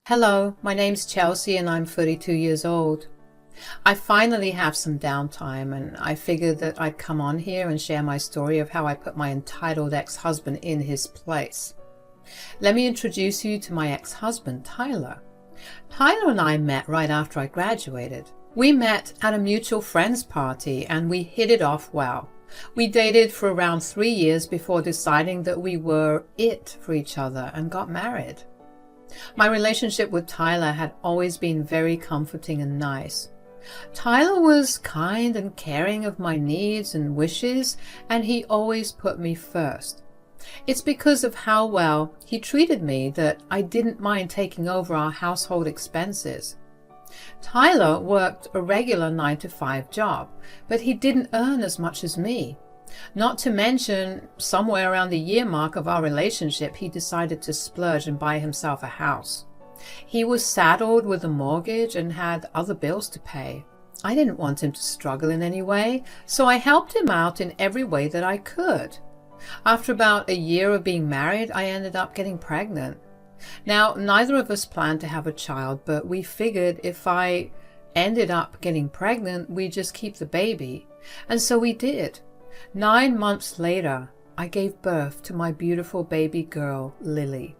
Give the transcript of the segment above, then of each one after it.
Hello, my name's Chelsea and I'm 32 years old. I finally have some downtime and I figured that I'd come on here and share my story of how I put my entitled ex-husband in his place. Let me introduce you to my ex-husband, Tyler. Tyler and I met right after I graduated. We met at a mutual friends party and we hit it off well. We dated for around 3 years before deciding that we were it for each other and got married. My relationship with Tyler had always been very comforting and nice. Tyler was kind and caring of my needs and wishes, and he always put me first. It's because of how well he treated me that I didn't mind taking over our household expenses. Tyler worked a regular 9-to-5 job, but he didn't earn as much as me. Not to mention, somewhere around the year mark of our relationship, he decided to splurge and buy himself a house. He was saddled with a mortgage and had other bills to pay. I didn't want him to struggle in any way, so I helped him out in every way that I could. After about a year of being married, I ended up getting pregnant. Now, neither of us planned to have a child, but we figured if I ended up getting pregnant, we'd just keep the baby. And so we did. 9 months later, I gave birth to my beautiful baby girl, Lily.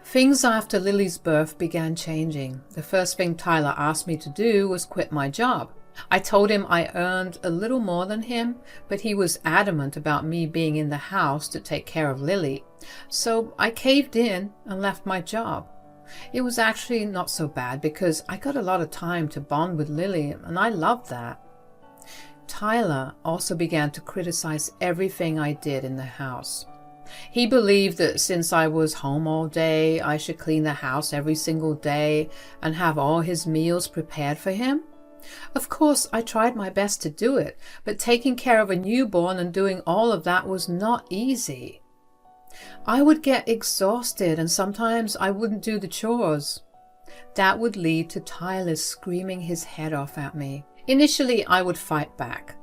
Things after Lily's birth began changing. The first thing Tyler asked me to do was quit my job. I told him I earned a little more than him, but he was adamant about me being in the house to take care of Lily. So I caved in and left my job. It was actually not so bad because I got a lot of time to bond with Lily, and I loved that. Tyler also began to criticize everything I did in the house. He believed that since I was home all day, I should clean the house every single day and have all his meals prepared for him. Of course, I tried my best to do it, but taking care of a newborn and doing all of that was not easy. I would get exhausted and sometimes I wouldn't do the chores. That would lead to Tyler screaming his head off at me. Initially, I would fight back.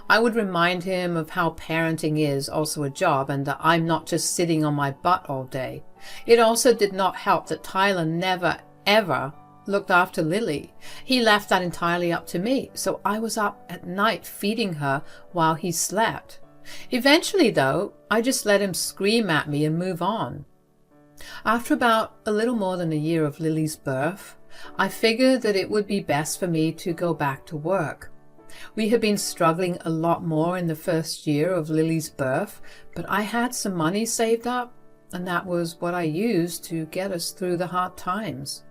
I would remind him of how parenting is also a job and that I'm not just sitting on my butt all day. It also did not help that Tyler never, ever looked after Lily. He left that entirely up to me, so I was up at night feeding her while he slept. Eventually, though, I just let him scream at me and move on. After about a little more than a year of Lily's birth, I figured that it would be best for me to go back to work. We had been struggling a lot more in the first year of Lily's birth, but I had some money saved up, and that was what I used to get us through the hard times.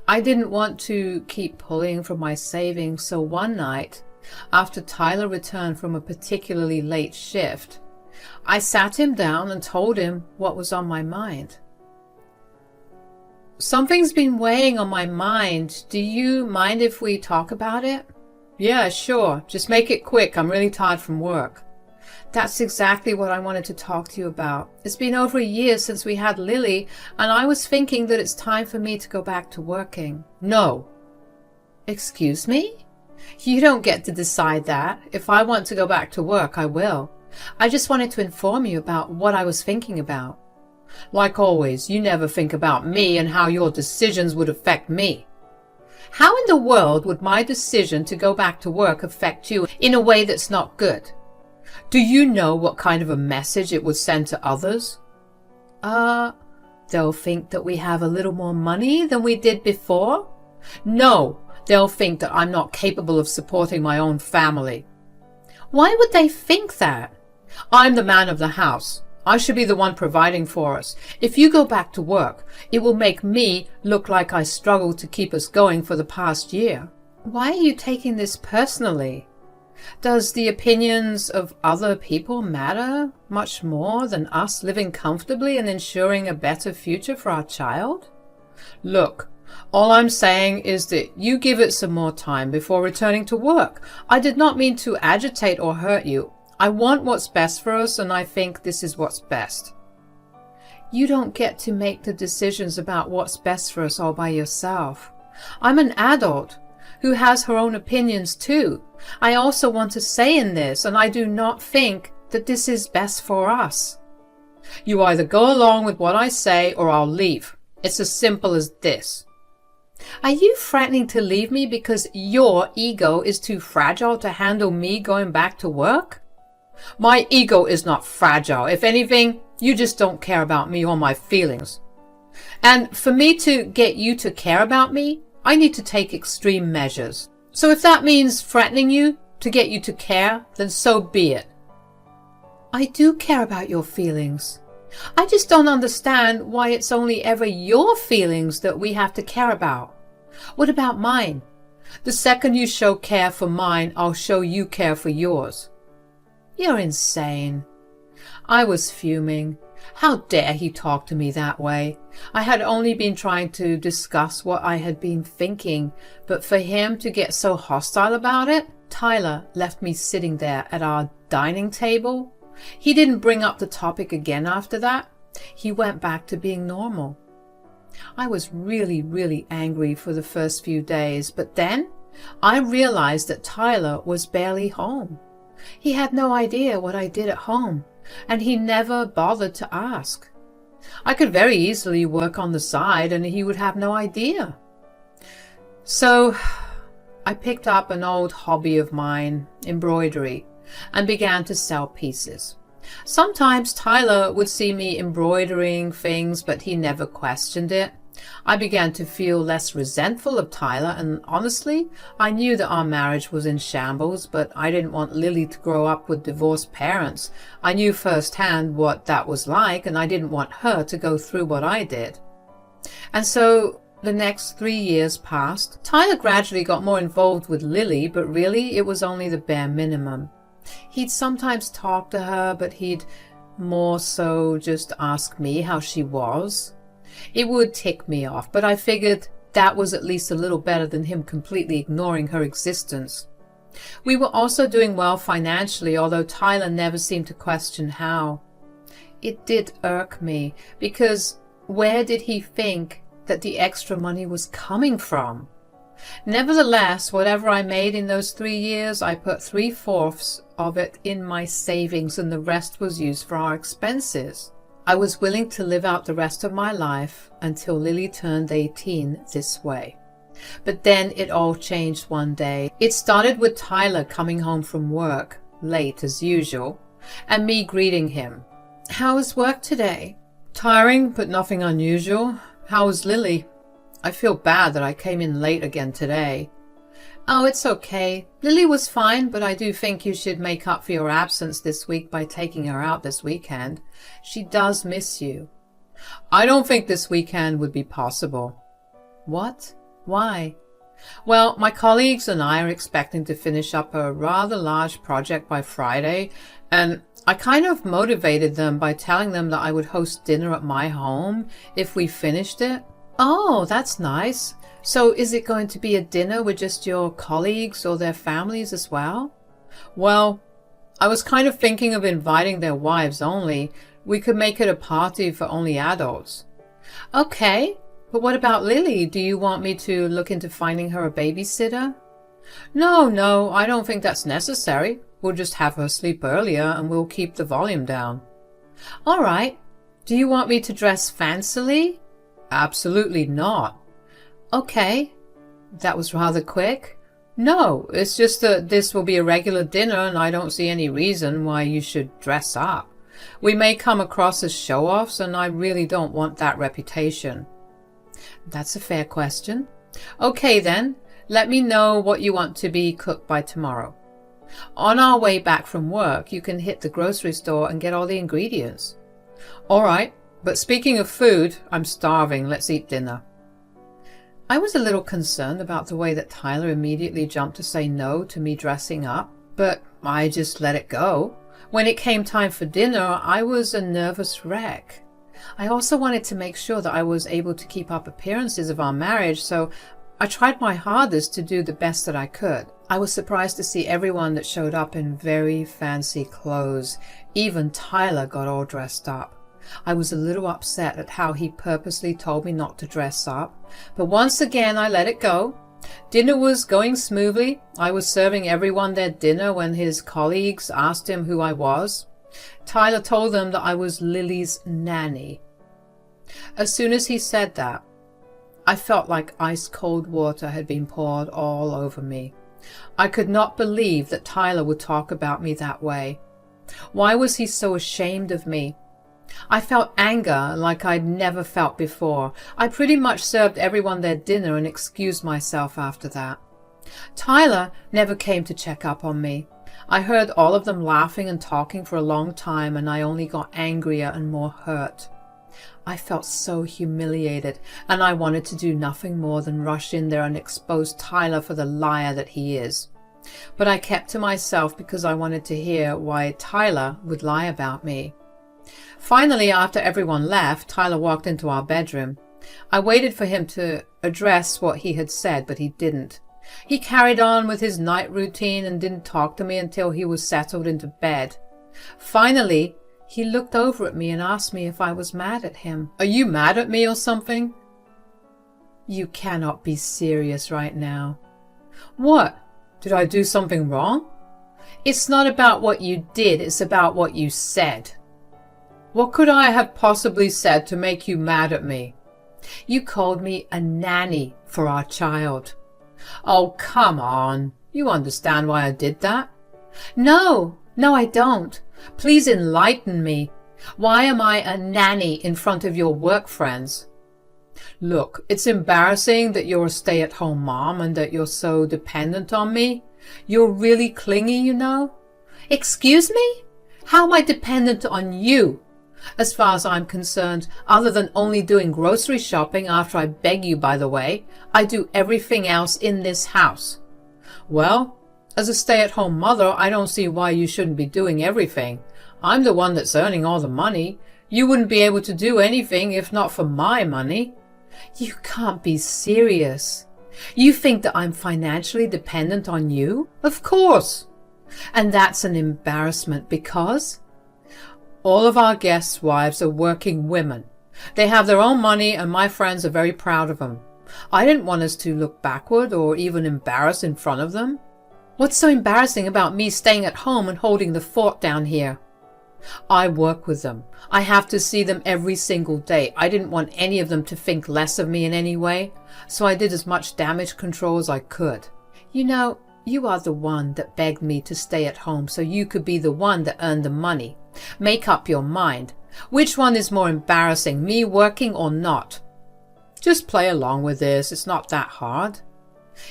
I didn't want to keep pulling from my savings, so one night, after Tyler returned from a particularly late shift, I sat him down and told him what was on my mind. "Something's been weighing on my mind. Do you mind if we talk about it?" "Yeah, sure. Just make it quick. I'm really tired from work." "That's exactly what I wanted to talk to you about. It's been over a year since we had Lily, and I was thinking that it's time for me to go back to working." "No." "Excuse me? You don't get to decide that. If I want to go back to work, I will. I just wanted to inform you about what I was thinking about." "Like always, you never think about me and how your decisions would affect me." "How in the world would my decision to go back to work affect you in a way that's not good? Do you know what kind of a message it would send to others?" They'll think that we have a little more money than we did before." "No, they'll think that I'm not capable of supporting my own family." "Why would they think that?" "I'm the man of the house. I should be the one providing for us. If you go back to work, it will make me look like I struggled to keep us going for the past year." "Why are you taking this personally? Does the opinions of other people matter much more than us living comfortably and ensuring a better future for our child?" "Look, all I'm saying is that you give it some more time before returning to work. I did not mean to agitate or hurt you. I want what's best for us, and I think this is what's best." "You don't get to make the decisions about what's best for us all by yourself. I'm an adult who has her own opinions too. I also want to say in this, and I do not think that this is best for us." "You either go along with what I say or I'll leave. It's as simple as this. Are you threatening to leave me because your ego is too fragile to handle me going back to work? My ego is not fragile. If anything, you just don't care about me or my feelings. And for me to get you to care about me, I need to take extreme measures. So if that means threatening you to get you to care, then so be it. I do care about your feelings. I just don't understand why it's only ever your feelings that we have to care about. What about mine? The second you show care for mine, I'll show you care for yours. You're insane. I was fuming. How dare he talk to me that way? I had only been trying to discuss what I had been thinking, but for him to get so hostile about it, Tyler left me sitting there at our dining table. He didn't bring up the topic again after that. He went back to being normal. I was really angry for the first few days, but then I realized that Tyler was barely home. He had no idea what I did at home, and he never bothered to ask. I could very easily work on the side and he would have no idea. So I picked up an old hobby of mine, embroidery, and began to sell pieces. Sometimes Tyler would see me embroidering things, but he never questioned it. I began to feel less resentful of Tyler, and honestly, I knew that our marriage was in shambles, but I didn't want Lily to grow up with divorced parents. I knew firsthand what that was like, and I didn't want her to go through what I did. And so the next 3 years passed. Tyler gradually got more involved with Lily, but really it was only the bare minimum. He'd sometimes talk to her, but he'd more so just ask me how she was. It would tick me off, but I figured that was at least a little better than him completely ignoring her existence. We were also doing well financially, although Tyler never seemed to question how. It did irk me, because where did he think that the extra money was coming from? Nevertheless, whatever I made in those 3 years, I put 3/4 of it in my savings, and the rest was used for our expenses. I was willing to live out the rest of my life until Lily turned 18 this way. But then it all changed one day. It started with Tyler coming home from work, late as usual, and me greeting him. "How was work today?" "Tiring, but nothing unusual. How was Lily?" "I feel bad that I came in late again today." "Oh, it's okay. Lily was fine, but I do think you should make up for your absence this week by taking her out this weekend. She does miss you." "I don't think this weekend would be possible." "What? Why?" "Well, my colleagues and I are expecting to finish up a rather large project by Friday, and I kind of motivated them by telling them that I would host dinner at my home if we finished it." "Oh, that's nice. So is it going to be a dinner with just your colleagues or their families as well?" "Well, I was kind of thinking of inviting their wives only. We could make it a party for only adults." "Okay, but what about Lily? Do you want me to look into finding her a babysitter?" No, I don't think that's necessary. We'll just have her sleep earlier and we'll keep the volume down." "All right. Do you want me to dress fancily?" "Absolutely not." "Okay." That was rather quick. "No, it's just that this will be a regular dinner and I don't see any reason why you should dress up. We may come across as show-offs and I really don't want that reputation." "That's a fair question." "Okay then, let me know what you want to be cooked by tomorrow. On our way back from work, you can hit the grocery store and get all the ingredients." "All right, but speaking of food, I'm starving. Let's eat dinner." I was a little concerned about the way that Tyler immediately jumped to say no to me dressing up, but I just let it go. When it came time for dinner, I was a nervous wreck. I also wanted to make sure that I was able to keep up appearances of our marriage, so I tried my hardest to do the best that I could. I was surprised to see everyone that showed up in very fancy clothes. Even Tyler got all dressed up. I was a little upset at how he purposely told me not to dress up, but once again I let it go. Dinner was going smoothly. I was serving everyone their dinner when his colleagues asked him who I was. Tyler told them that I was Lily's nanny. As soon as he said that, I felt like ice-cold water had been poured all over me. I could not believe that Tyler would talk about me that way. Why was he so ashamed of me? I felt anger like I'd never felt before. I pretty much served everyone their dinner and excused myself after that. Tyler never came to check up on me. I heard all of them laughing and talking for a long time, and I only got angrier and more hurt. I felt so humiliated, and I wanted to do nothing more than rush in there and expose Tyler for the liar that he is. But I kept to myself because I wanted to hear why Tyler would lie about me. Finally, after everyone left, Tyler walked into our bedroom. I waited for him to address what he had said, but he didn't. He carried on with his night routine and didn't talk to me until he was settled into bed. Finally, he looked over at me and asked me if I was mad at him. "Are you mad at me or something?" "You cannot be serious right now." "What? Did I do something wrong?" "It's not about what you did, it's about what you said." "What could I have possibly said to make you mad at me?" "You called me a nanny for our child." "Oh, come on. You understand why I did that?" No, I don't. Please enlighten me. Why am I a nanny in front of your work friends?" "Look, it's embarrassing that you're a stay-at-home mom and that you're so dependent on me. You're really clingy, you know." "Excuse me? How am I dependent on you? As far as I'm concerned, other than only doing grocery shopping after I beg you, by the way, I do everything else in this house." "Well, as a stay-at-home mother, I don't see why you shouldn't be doing everything. I'm the one that's earning all the money. You wouldn't be able to do anything if not for my money." "You can't be serious. You think that I'm financially dependent on you?" "Of course. And that's an embarrassment because all of our guests' wives are working women. They have their own money and my friends are very proud of them. I didn't want us to look backward or even embarrassed in front of them." "What's so embarrassing about me staying at home and holding the fort down here?" "I work with them. I have to see them every single day. I didn't want any of them to think less of me in any way, so I did as much damage control as I could." "You know, you are the one that begged me to stay at home so you could be the one that earned the money. Make up your mind. Which one is more embarrassing, me working or not?" "Just play along with this. It's not that hard."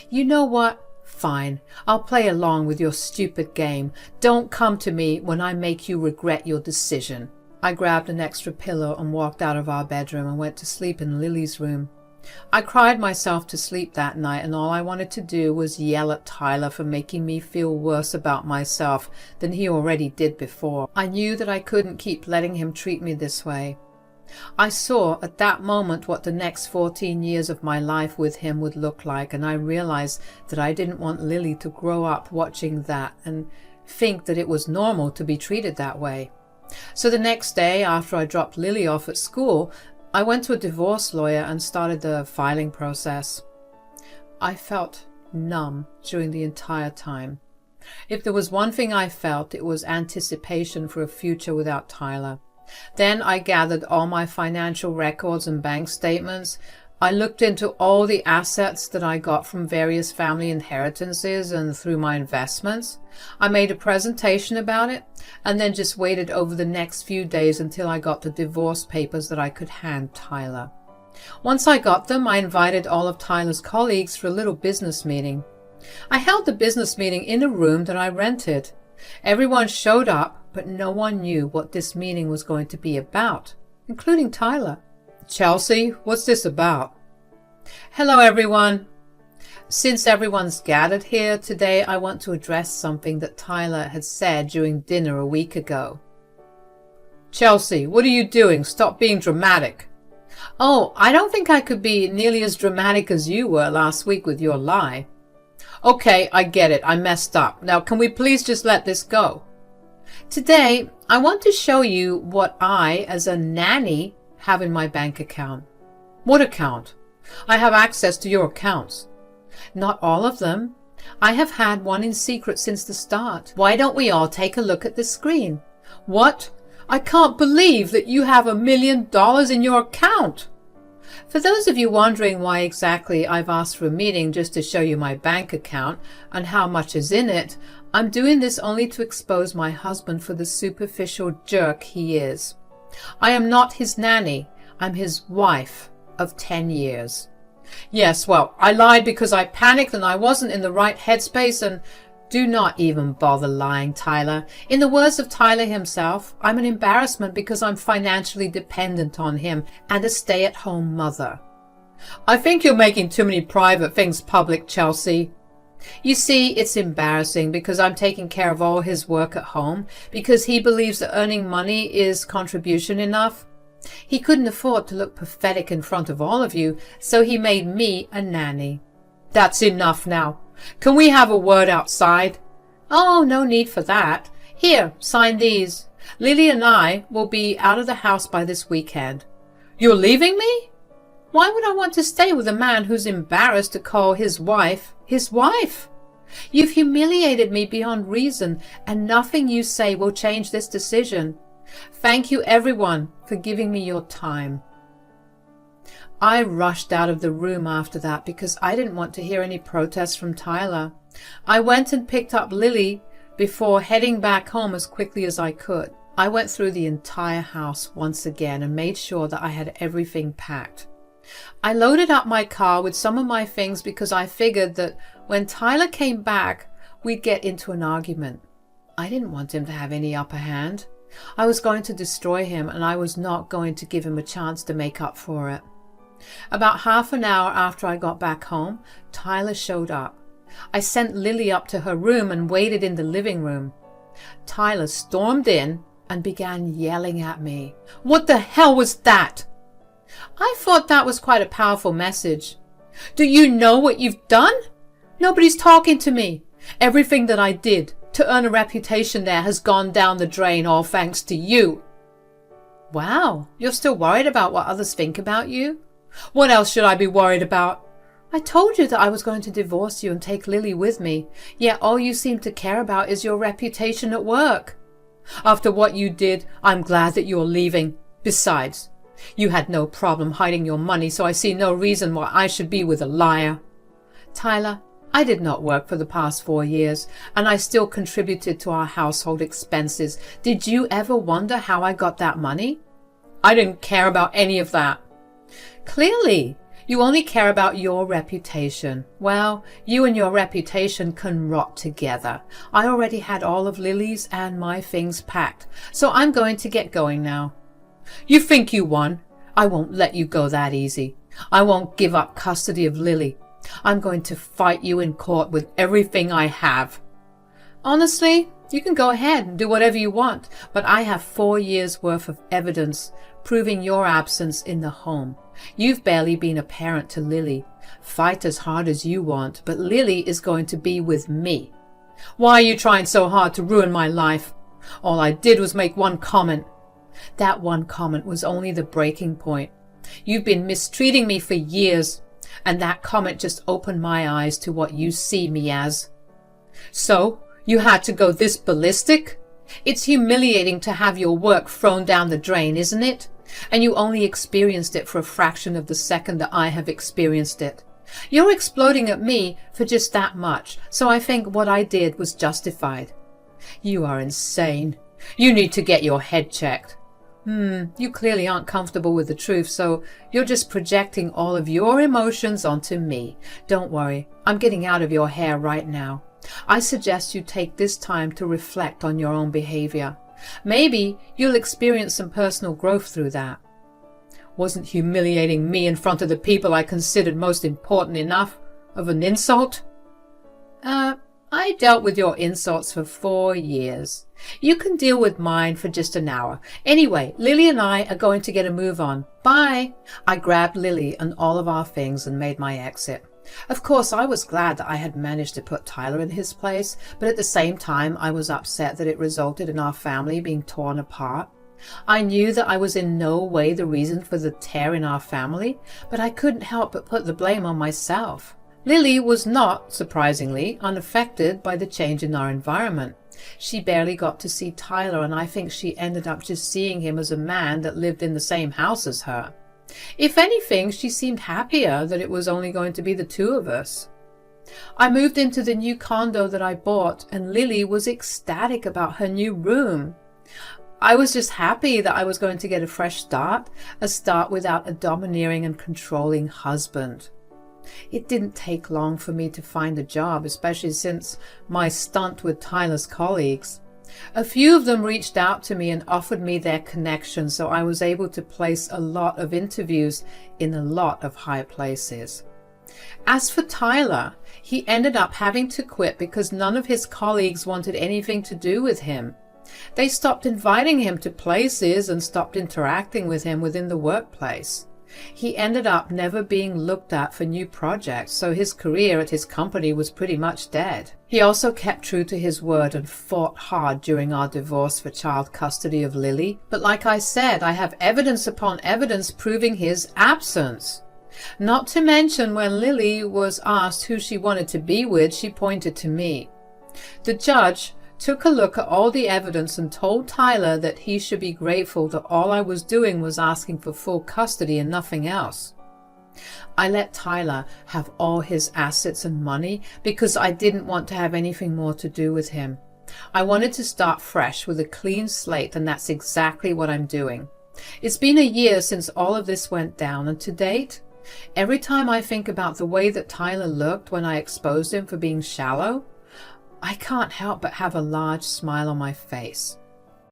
"You know what? Fine. I'll play along with your stupid game. Don't come to me when I make you regret your decision." I grabbed an extra pillow and walked out of our bedroom and went to sleep in Lily's room. I cried myself to sleep that night, and all I wanted to do was yell at Tyler for making me feel worse about myself than he already did before. I knew that I couldn't keep letting him treat me this way. I saw at that moment what the next 14 years of my life with him would look like, and I realized that I didn't want Lily to grow up watching that and think that it was normal to be treated that way. So the next day, after I dropped Lily off at school, I went to a divorce lawyer and started the filing process. I felt numb during the entire time. If there was one thing I felt, it was anticipation for a future without Tyler. Then I gathered all my financial records and bank statements. I looked into all the assets that I got from various family inheritances and through my investments. I made a presentation about it and then just waited over the next few days until I got the divorce papers that I could hand Tyler. Once I got them, I invited all of Tyler's colleagues for a little business meeting. I held the business meeting in a room that I rented. Everyone showed up, but no one knew what this meeting was going to be about, including Tyler. "Chelsea, what's this about?" "Hello, everyone. Since everyone's gathered here today, I want to address something that Tyler had said during dinner a week ago." "Chelsea, what are you doing? Stop being dramatic." "Oh, I don't think I could be nearly as dramatic as you were last week with your lie." "Okay, I get it. I messed up. Now, can we please just let this go?" "Today, I want to show you what I, as a nanny, have in my bank account." "What account?" "I have access to your accounts." "Not all of them. I have had one in secret since the start. Why don't we all take a look at the screen?" "What? I can't believe that you have $1 million in your account. For those of you wondering why exactly I've asked for a meeting just to show you my bank account and how much is in it, I'm doing this only to expose my husband for the superficial jerk he is. I am not his nanny. I'm his wife of 10 years. Yes, well, I lied because I panicked and I wasn't in the right headspace, and do not even bother lying, Tyler. In the words of Tyler himself, I'm an embarrassment because I'm financially dependent on him and a stay-at-home mother. I think you're making too many private things public, Chelsea. You see, it's embarrassing because I'm taking care of all his work at home because he believes that earning money is contribution enough. He couldn't afford to look pathetic in front of all of you, so he made me a nanny. That's enough now. Can we have a word outside? Oh, no need for that. Here, sign these. Lily and I will be out of the house by this weekend. You're leaving me? Why would I want to stay with a man who's embarrassed to call his wife his wife? You've humiliated me beyond reason, and nothing you say will change this decision. Thank you, everyone, for giving me your time. I rushed out of the room after that because I didn't want to hear any protests from Tyler. I went and picked up Lily before heading back home as quickly as I could. I went through the entire house once again and made sure that I had everything packed. I loaded up my car with some of my things because I figured that when Tyler came back, we'd get into an argument. I didn't want him to have any upper hand. I was going to destroy him, and I was not going to give him a chance to make up for it. About half an hour after I got back home, Tyler showed up. I sent Lily up to her room and waited in the living room. Tyler stormed in and began yelling at me. What the hell was that? I thought that was quite a powerful message. Do you know what you've done? Nobody's talking to me. Everything that I did to earn a reputation there has gone down the drain, all thanks to you. Wow, you're still worried about what others think about you? What else should I be worried about? I told you that I was going to divorce you and take Lily with me, yet all you seem to care about is your reputation at work. After what you did, I'm glad that you're leaving. Besides, you had no problem hiding your money, so I see no reason why I should be with a liar. Tyler, I did not work for the past 4 years, and I still contributed to our household expenses. Did you ever wonder how I got that money? I didn't care about any of that. Clearly, you only care about your reputation. Well, you and your reputation can rot together. I already had all of Lily's and my things packed, so I'm going to get going now. You think you won? I won't let you go that easy. I won't give up custody of Lily. I'm going to fight you in court with everything I have. Honestly, you can go ahead and do whatever you want, but I have 4 years' worth of evidence proving your absence in the home. You've barely been a parent to Lily. Fight as hard as you want, but Lily is going to be with me. Why are you trying so hard to ruin my life? All I did was make one comment. That one comment was only the breaking point. You've been mistreating me for years, and that comment just opened my eyes to what you see me as. So, you had to go this ballistic? It's humiliating to have your work thrown down the drain, isn't it? And you only experienced it for a fraction of the second that I have experienced it. You're exploding at me for just that much, so I think what I did was justified. You are insane. You need to get your head checked. You clearly aren't comfortable with the truth, so you're just projecting all of your emotions onto me. Don't worry, I'm getting out of your hair right now. I suggest you take this time to reflect on your own behavior. Maybe you'll experience some personal growth through that. Wasn't humiliating me in front of the people I considered most important enough of an insult? I dealt with your insults for 4 years. You can deal with mine for just an hour. Anyway, Lily and I are going to get a move on. Bye. I grabbed Lily and all of our things and made my exit. Of course, I was glad that I had managed to put Tyler in his place, but at the same time, I was upset that it resulted in our family being torn apart. I knew that I was in no way the reason for the tear in our family, but I couldn't help but put the blame on myself. Lily was not, surprisingly, unaffected by the change in our environment. She barely got to see Tyler, and I think she ended up just seeing him as a man that lived in the same house as her. If anything, she seemed happier that it was only going to be the two of us. I moved into the new condo that I bought, and Lily was ecstatic about her new room. I was just happy that I was going to get a fresh start, a start without a domineering and controlling husband. It didn't take long for me to find a job, especially since my stunt with Tyler's colleagues. A few of them reached out to me and offered me their connections, so I was able to place a lot of interviews in a lot of high places. As for Tyler, he ended up having to quit because none of his colleagues wanted anything to do with him. They stopped inviting him to places and stopped interacting with him within the workplace. He ended up never being looked at for new projects, so his career at his company was pretty much dead. He also kept true to his word and fought hard during our divorce for child custody of Lily. But like I said, I have evidence upon evidence proving his absence. Not to mention when Lily was asked who she wanted to be with, she pointed to me. The judge took a look at all the evidence and told Tyler that he should be grateful that all I was doing was asking for full custody and nothing else. I let Tyler have all his assets and money because I didn't want to have anything more to do with him. I wanted to start fresh with a clean slate, and that's exactly what I'm doing. It's been a year since all of this went down, and to date, every time I think about the way that Tyler looked when I exposed him for being shallow, I can't help but have a large smile on my face.